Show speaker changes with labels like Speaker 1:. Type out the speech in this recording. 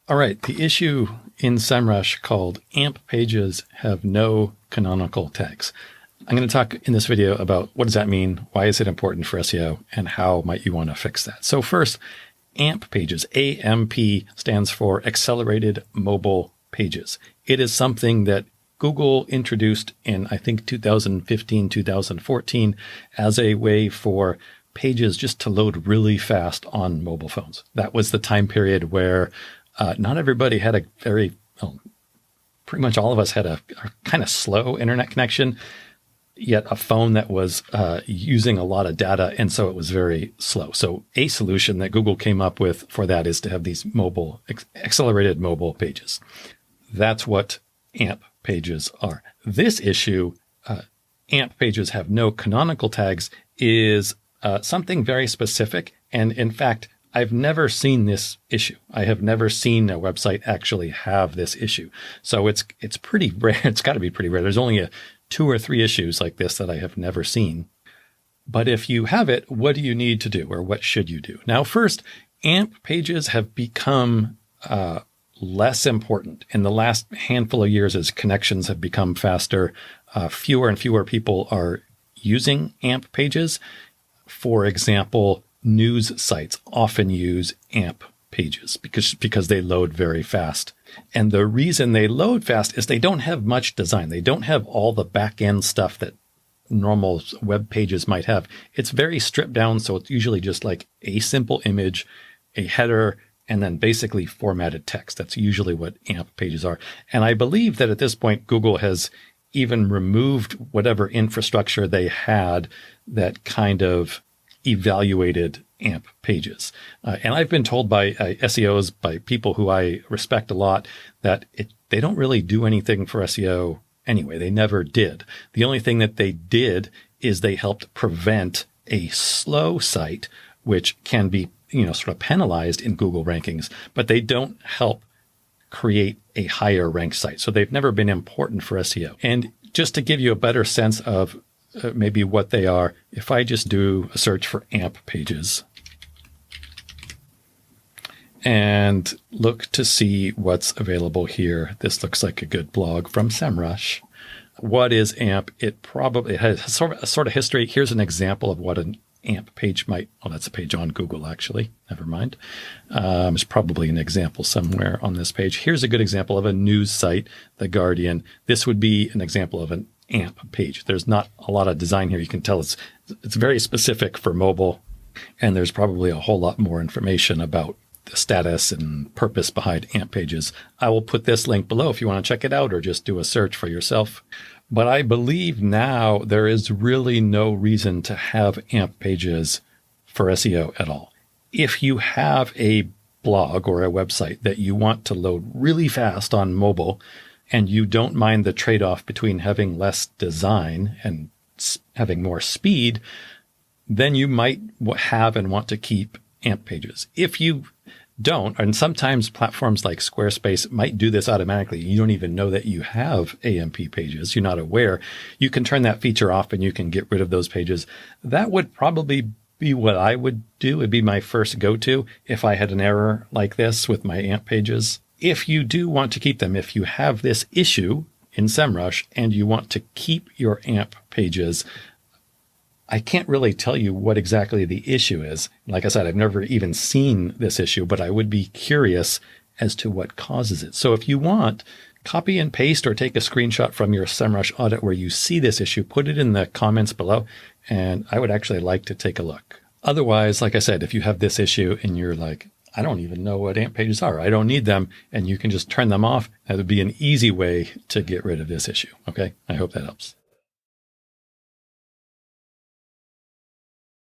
Speaker 1: All right, the issue in Semrush called AMP pages have no canonical tags. I'm going to talk in this video about what does that mean, why is it important for SEO, and how might you want to fix that. So first, AMP pages. AMP stands for Accelerated Mobile Pages. It is something that Google introduced in, I think, 2015, 2014 as a way for pages just to load really fast on mobile phones. That was the time period where not everybody had a very, pretty much all of us had a kind of slow internet connection, yet a phone that was using a lot of data, and so it was very slow. So a solution that Google came up with for that is to have these mobile, accelerated mobile pages. That's what AMP pages are. This issue, AMP pages have no canonical tags, is something very specific. And in fact, I've never seen this issue. I have never seen a website actually have this issue. So it's pretty rare. It's got to be pretty rare. There's only 2 or 3 issues like this that I have never seen. But if you have it, what do you need to do, or what should you do? Now, first, AMP pages have become less important in the last handful of years as connections have become faster. Fewer and fewer people are using AMP pages. For example, news sites often use AMP pages because they load very fast. And the reason they load fast is they don't have much design. They don't have all the back-end stuff that normal web pages might have. It's very stripped down, so it's usually just like a simple image, a header, and then basically formatted text. That's usually what AMP pages are. And I believe that at this point, Google has even removed whatever infrastructure they had that kind of evaluated AMP pages. And I've been told by SEOs, by people who I respect a lot, that they don't really do anything for SEO anyway. They never did. The only thing that they did is they helped prevent a slow site, which can be, sort of penalized in Google rankings, but they don't help create a higher ranked site. So they've never been important for SEO. And just to give you a better sense of maybe what they are, if I just do a search for AMP pages and look to see what's available here, this looks like a good blog from Semrush. What is AMP? It has a sort of history. Here's an example of what an AMP page might, that's a page on Google, actually. Never mind. There's probably an example somewhere on this page. Here's a good example of a news site, The Guardian. This would be an example of an AMP page. There's not a lot of design here. You can tell it's very specific for mobile, and there's probably a whole lot more information about the status and purpose behind AMP pages. I will put this link below if you want to check it out or just do a search for yourself. But I believe now there is really no reason to have AMP pages for SEO at all. If you have a blog or a website that you want to load really fast on mobile, and you don't mind the trade-off between having less design and having more speed, then you might have and want to keep AMP pages. If you don't, and sometimes platforms like Squarespace might do this automatically. You don't even know that you have AMP pages. You're not aware. You can turn that feature off and you can get rid of those pages. That would probably be what I would do. It'd be my first go-to if I had an error like this with my AMP pages. If you do want to keep them, if you have this issue in Semrush and you want to keep your AMP pages, I can't really tell you what exactly the issue is. Like I said, I've never even seen this issue, but I would be curious as to what causes it. So if you want, copy and paste or take a screenshot from your Semrush audit where you see this issue, put it in the comments below, and I would actually like to take a look. Otherwise, like I said, if you have this issue and you're like, I don't even know what AMP pages are, I don't need them, and you can just turn them off, that would be an easy way to get rid of this issue. Okay, I hope that helps.